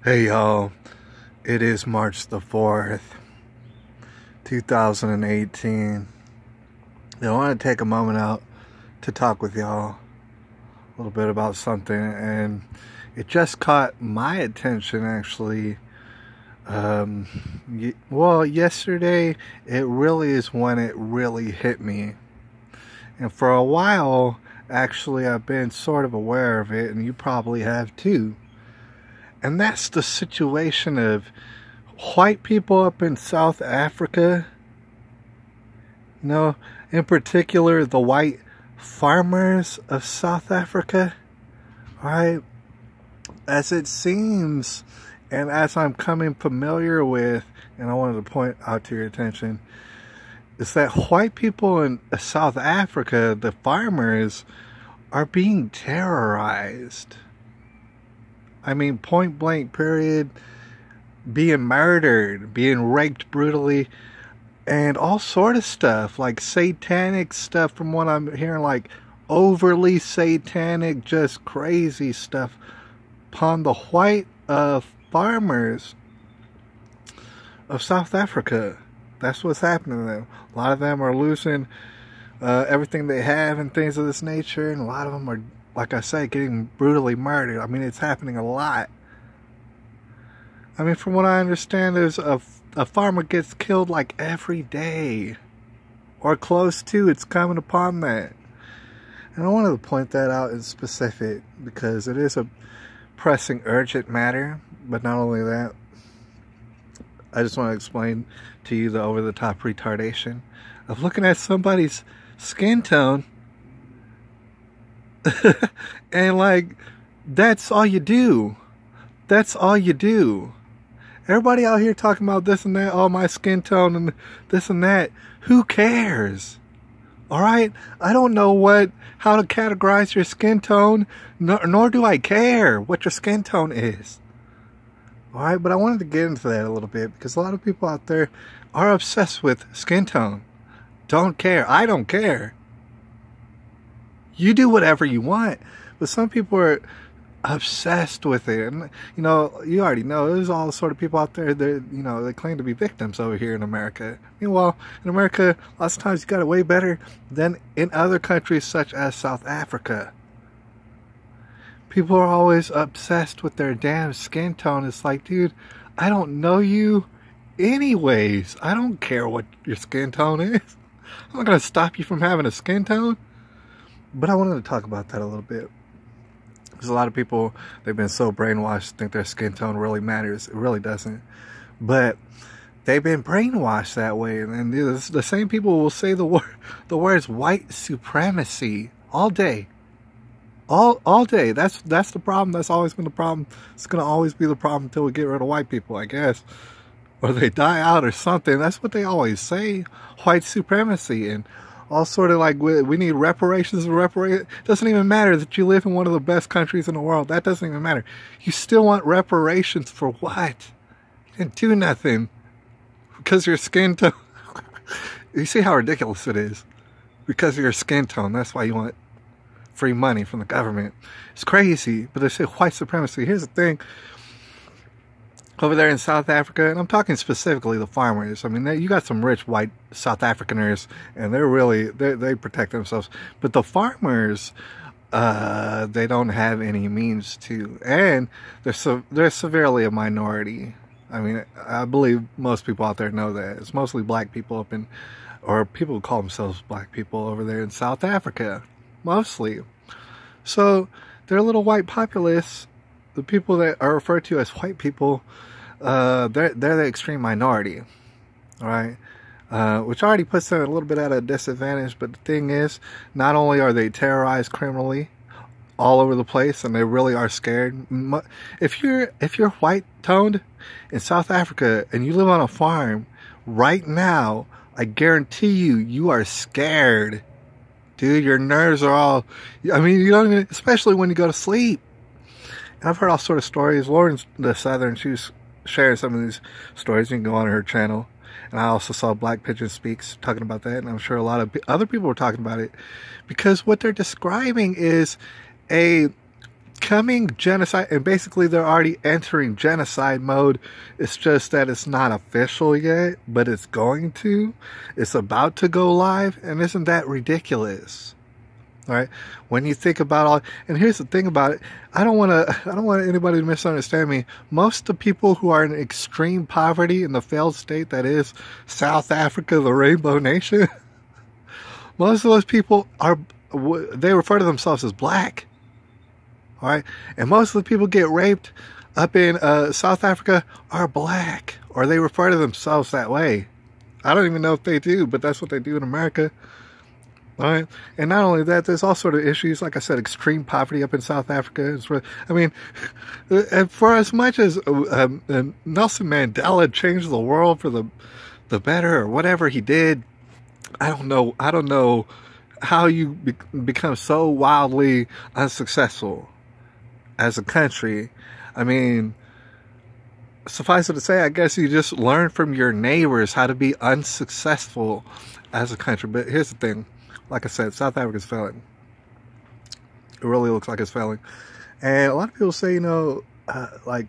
Hey y'all, it is March the 4th, 2018. I want to take a moment out to talk with y'all a little bit about something, and it just caught my attention actually. Well, yesterday it really is when it really hit me. And for a while, actually, I've been sort of aware of it, and you probably have too. And that's the situation of white people up in South Africa. You know, in particular, the white farmers of South Africa. Right? As it seems, and as I'm coming familiar with, and I wanted to point out to your attention, is that white people in South Africa, the farmers, are being terrorized. I mean, point blank period, being murdered, being raped brutally, and all sort of stuff, like satanic stuff from what I'm hearing, like overly satanic, just crazy stuff upon the white farmers of South Africa. That's what's happening to them. A lot of them are losing everything they have and things of this nature, and a lot of them are, like I say, getting brutally murdered. I mean, it's happening a lot. I mean, from what I understand, there's a farmer gets killed like every day. Or close to, it's coming upon that. And I wanted to point that out in specific because it is a pressing, urgent matter. But not only that, I just want to explain to you the over-the-top retardation of looking at somebody's skin tone and like, that's all you do. That's all you do. Everybody out here talking about this and that, oh, my skin tone and this and that. Who cares? Alright? I don't know how to categorize your skin tone, nor do I care what your skin tone is. Alright, but I wanted to get into that a little bit because a lot of people out there are obsessed with skin tone. Don't care. I don't care. You do whatever you want, but some people are obsessed with it. And you know, you already know there's all sort of people out there that, you know, they claim to be victims over here in America. Meanwhile, in America, lots of times you got it way better than in other countries such as South Africa. People are always obsessed with their damn skin tone. It's like, dude, I don't know you anyways. I don't care what your skin tone is. I'm not gonna stop you from having a skin tone. But I wanted to talk about that a little bit. Because a lot of people, they've been so brainwashed, think their skin tone really matters. It really doesn't. But they've been brainwashed that way. And the same people will say the words white supremacy all day. All day. That's the problem. That's always been the problem. It's going to always be the problem until we get rid of white people, I guess. Or they die out or something. That's what they always say. White supremacy. And all sort of like, we need reparations. It doesn't even matter that you live in one of the best countries in the world. That doesn't even matter. You still want reparations for what? You didn't do nothing. Because your skin tone. You see how ridiculous it is? Because of your skin tone. That's why you want free money from the government. It's crazy. But they say white supremacy. Here's the thing. Over there in South Africa, and I'm talking specifically the farmers. I mean, you got some rich white South Africaners, and they protect themselves. But the farmers, they don't have any means to, and they're severely a minority. I mean, I believe most people out there know that. It's mostly black people or people who call themselves black people over there in South Africa, mostly. So they're a little white populace. The people that are referred to as white people, they're the extreme minority, all right? Which already puts them a little bit at a disadvantage. But the thing is, not only are they terrorized criminally all over the place, and they really are scared. If you're white toned in South Africa and you live on a farm right now, I guarantee you are scared, dude. Your nerves are all. I mean, you don't even, especially when you go to sleep. And I've heard all sort of stories. Lauren the Southern, she was sharing some of these stories. You can go on her channel. And I also saw Black Pigeon Speaks talking about that. And I'm sure a lot of other people were talking about it. Because what they're describing is a becoming genocide, and basically they're already entering genocide mode. It's just that it's not official yet, but it's going to. It's about to go live, and isn't that ridiculous? All right. When you think about all, and here's the thing about it, I don't want anybody to misunderstand me. Most of the people who are in extreme poverty in the failed state that is South Africa, the Rainbow Nation, most of those people they refer to themselves as black. All right. And most of the people get raped up in South Africa are black, or they refer to themselves that way. I don't even know if they do, but that's what they do in America. All right. And not only that, there's all sort of issues, like I said, extreme poverty up in South Africa. I mean, for as much as Nelson Mandela changed the world for the better, or whatever he did, I don't know how you become so wildly unsuccessful as a country. I mean, suffice it to say, I guess you just learn from your neighbors how to be unsuccessful as a country. But here's the thing. Like I said, South Africa's failing. It really looks like it's failing. And a lot of people say, you know, like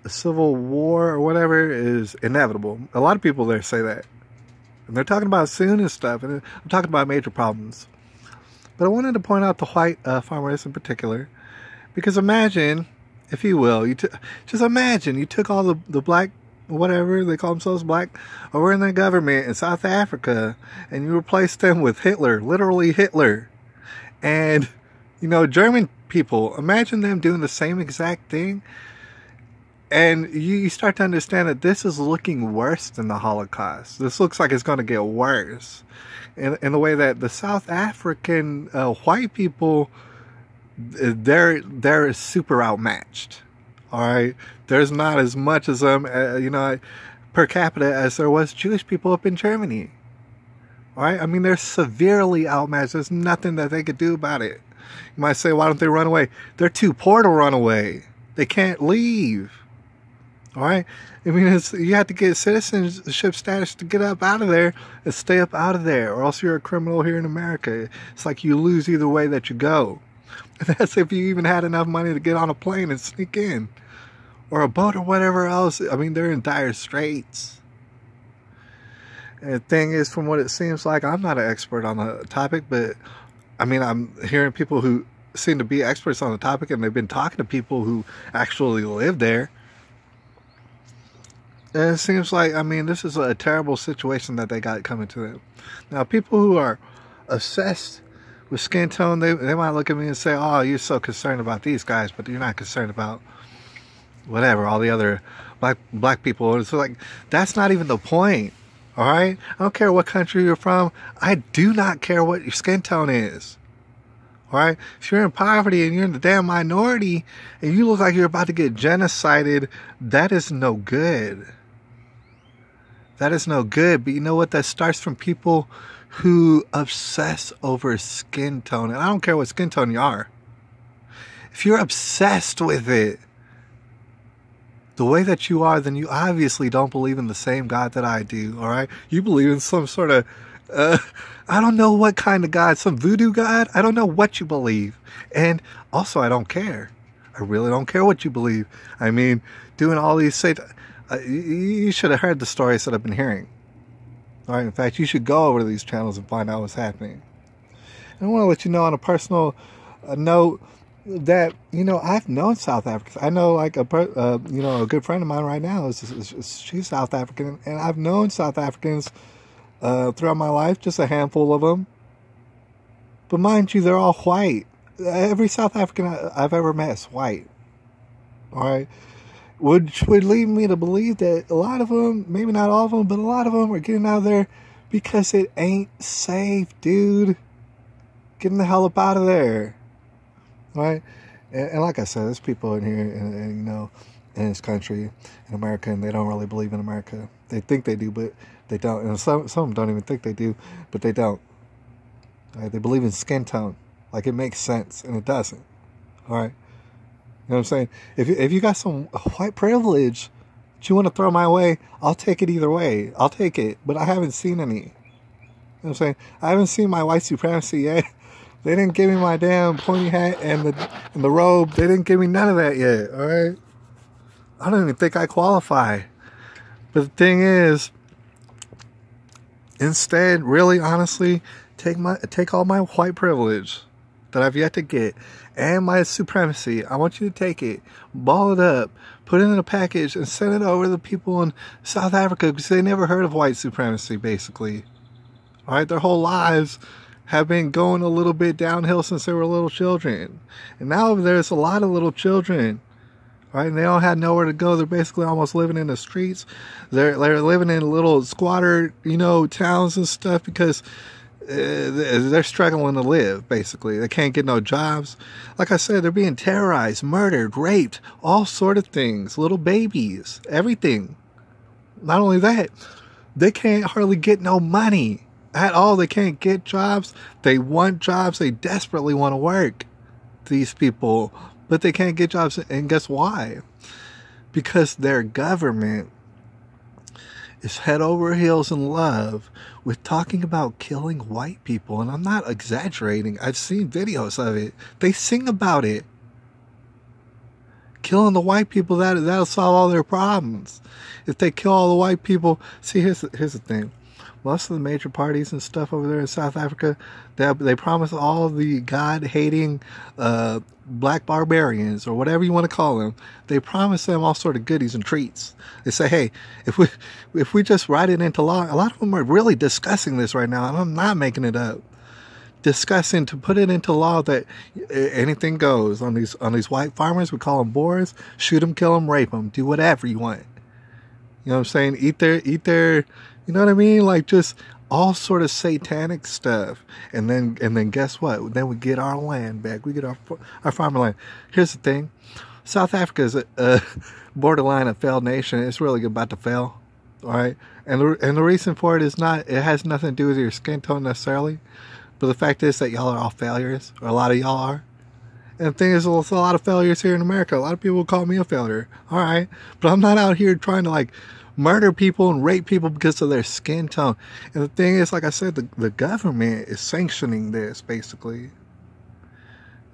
a civil war or whatever is inevitable. A lot of people there say that. And they're talking about soon and stuff. And I'm talking about major problems. But I wanted to point out the white farmers in particular. Because imagine, if you will, just imagine you took all the black, whatever they call themselves, black, over in their government in South Africa, and you replaced them with Hitler, literally Hitler. And, you know, German people, imagine them doing the same exact thing. And you start to understand that this is looking worse than the Holocaust. This looks like it's going to get worse. In the way that the South African white people, they're super outmatched. All right, there's not as much as them, you know, per capita as there was Jewish people up in Germany. All right, I mean, they're severely outmatched. There's nothing that they could do about it. You might say, why don't they run away? They're too poor to run away. They can't leave. All right, I mean, you have to get citizenship status to get up out of there and stay up out of there, or else you're a criminal here in America. It's like you lose either way that you go. And that's if you even had enough money to get on a plane and sneak in. Or a boat or whatever else. I mean, they're in dire straits. And the thing is, from what it seems like, I'm not an expert on the topic, but I mean, I'm hearing people who seem to be experts on the topic, and they've been talking to people who actually live there. And it seems like, I mean, this is a terrible situation that they got coming to them. Now, people who are obsessed with skin tone, they might look at me and say, oh, you're so concerned about these guys, but you're not concerned about whatever, all the other black people. It's like, that's not even the point. All right, I don't care what country you're from. I do not care what your skin tone is. All right, if you're in poverty and you're in the damn minority and you look like you're about to get genocided, that is no good. That is no good. But you know what? That starts from people who obsess over skin tone. And I don't care what skin tone you are. If you're obsessed with it, the way that you are, then you obviously don't believe in the same God that I do, all right? You believe in some sort of, I don't know what kind of God, some voodoo God? I don't know what you believe. And also, I don't care. I really don't care what you believe. I mean, doing all these, you should have heard the stories that I've been hearing. All right, in fact, you should go over to these channels and find out what's happening. And I want to let you know on a personal note, that, you know, I've known South Africans. I know, like, you know, a good friend of mine right now, she's South African, and I've known South Africans throughout my life, just a handful of them. But mind you, they're all white. Every South African I've ever met is white. All right? Which would lead me to believe that a lot of them, maybe not all of them, but a lot of them are getting out of there because it ain't safe, dude. Getting the hell up out of there. Right, and like I said, there's people in here, and you know, in this country, in America, and they don't really believe in America. They think they do, but they don't. And some of them don't even think they do, but they don't. Right? They believe in skin tone, like it makes sense, and it doesn't. All right, you know what I'm saying? If you got some white privilege that you want to throw my way, I'll take it either way. I'll take it, but I haven't seen any. You know what I'm saying? I haven't seen my white supremacy yet. They didn't give me my damn pointy hat and the robe. They didn't give me none of that yet, alright? I don't even think I qualify. But the thing is, instead, really, honestly, take all my white privilege that I've yet to get and my supremacy. I want you to take it, ball it up, put it in a package, and send it over to the people in South Africa because they never heard of white supremacy, basically. All right, their whole lives have been going a little bit downhill since they were little children. And now there's a lot of little children, right? And they all had nowhere to go. They're basically almost living in the streets. They're living in little squatter, towns and stuff because they're struggling to live, basically. They can't get no jobs. Like I said, they're being terrorized, murdered, raped, all sort of things. Little babies, everything. Not only that, they can't hardly get no money at all. They can't get jobs. They want jobs. They desperately want to work, these people. But they can't get jobs. And guess why? Because their government is head over heels in love with talking about killing white people. And I'm not exaggerating. I've seen videos of it. They sing about it. Killing the white people, that'll solve all their problems. If they kill all the white people, see, here's the thing. Most of the major parties and stuff over there in South Africa, they promise all the God-hating black barbarians, or whatever you want to call them, they promise them all sort of goodies and treats. They say, hey, if we just write it into law, a lot of them are really discussing this right now, and I'm not making it up. Discussing to put it into law that anything goes on these white farmers. We call them Boers. Shoot them, kill them, rape them, do whatever you want. You know what I'm saying? Eat their, you know what I mean? Like just all sort of satanic stuff. And then guess what? Then we get our land back. We get our farmer land. Here's the thing. South Africa is a borderline a failed nation. It's really about to fail. All right. And the reason for it is it has nothing to do with your skin tone necessarily. But the fact is that y'all are all failures, or a lot of y'all are. And the thing is, there's a lot of failures here in America. A lot of people call me a failure. All right. But I'm not out here trying to murder people and rape people because of their skin tone. And the thing is, like I said, the government is sanctioning this, basically.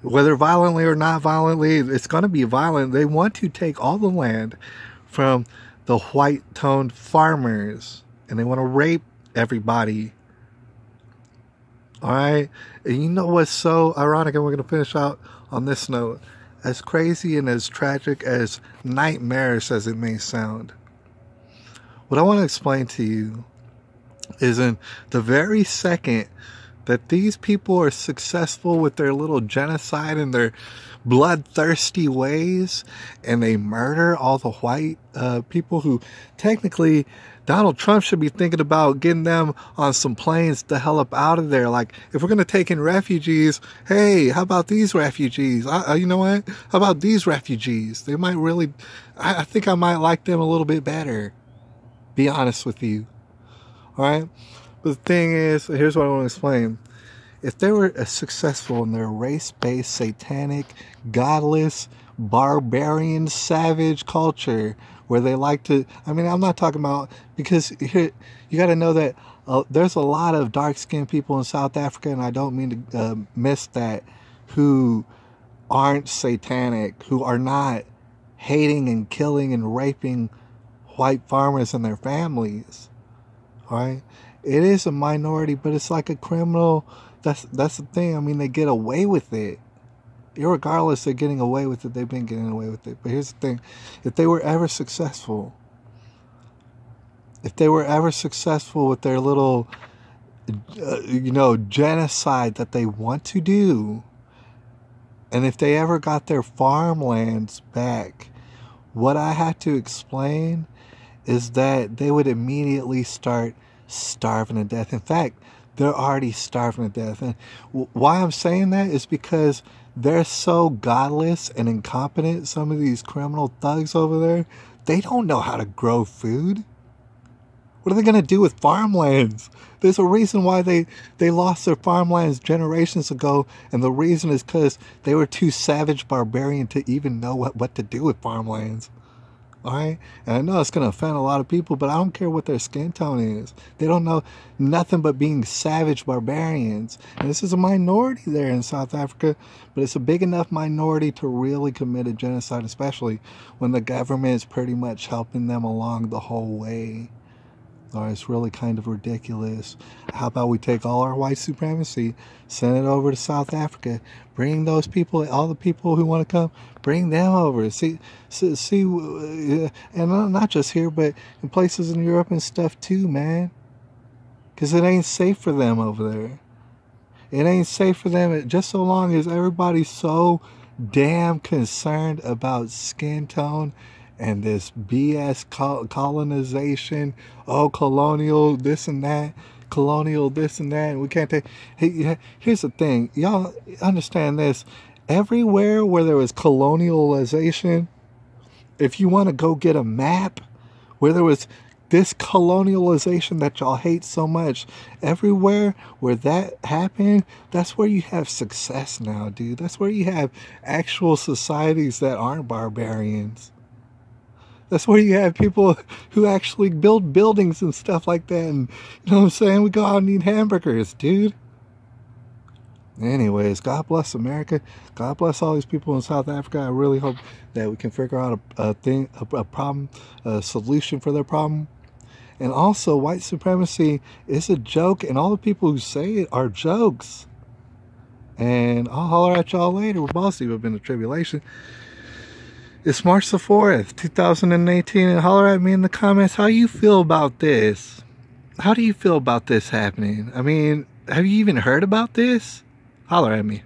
Whether violently or not violently, it's going to be violent. They want to take all the land from the white-toned farmers. And they want to rape everybody. All right. And you know what's so ironic, and we're going to finish out on this note. As crazy and as tragic, as nightmarish as it may sound, what I want to explain to you is in the very second that these people are successful with their little genocide and their bloodthirsty ways, and they murder all the white people who technically Donald Trump should be thinking about getting them on some planes the hell up out of there. Like, if we're going to take in refugees, hey, how about these refugees? You know what? How about these refugees? They might really, I think I might like them a little bit better. Be honest with you. All right? But the thing is, here's what I want to explain. If they were successful in their race-based, satanic, godless, barbarian, savage culture, where they like to, I'm not talking about, because here, you got to know that there's a lot of dark-skinned people in South Africa, and I don't mean to miss that, who aren't satanic, who are not hating and killing and raping white farmers and their families. All right? It is a minority, but it's like a criminal. That's the thing. They get away with it. Irregardless, they're getting away with it. They've been getting away with it. But here's the thing. If they were ever successful, with their little, genocide that they want to do, and if they ever got their farmlands back, what I had to explain is that they would immediately start starving to death. In fact, they're already starving to death. And why I'm saying that is because they're so godless and incompetent. Some of these criminal thugs over there, they don't know how to grow food. What are they going to do with farmlands? There's a reason why they lost their farmlands generations ago. And the reason is because they were too savage barbarian to even know what to do with farmlands. Alright? And I know it's going to offend a lot of people, but I don't care what their skin tone is. They don't know nothing but being savage barbarians. And this is a minority there in South Africa, but it's a big enough minority to really commit a genocide, especially when the government is pretty much helping them along the whole way. Or it's really kind of ridiculous. How about we take all our white supremacy, send it over to South Africa, bring those people, all the people who want to come, bring them over. See, and not just here, but in places in Europe and stuff too, man. Because it ain't safe for them over there. It ain't safe for them just so long as everybody's so damn concerned about skin tone and this BS colonization, colonial this and that, colonial this and that, and we can't take. Hey, here's the thing, y'all understand this. Everywhere where there was colonialization, if you want to go get a map where there was this colonialization that y'all hate so much, everywhere where that happened, that's where you have success now, dude. That's where you have actual societies that aren't barbarians. That's where you have people who actually build buildings and stuff like that. And you know what I'm saying? We go out and eat hamburgers, dude. Anyways, God bless America. God bless all these people in South Africa. I really hope that we can figure out a problem, a solution for their problem. And also, white supremacy is a joke, and all the people who say it are jokes. And I'll holler at y'all later. We're bossy. We've been in tribulation. It's March the 4th, 2018, and holler at me in the comments how you feel about this. How do you feel about this happening? I mean, have you even heard about this? Holler at me.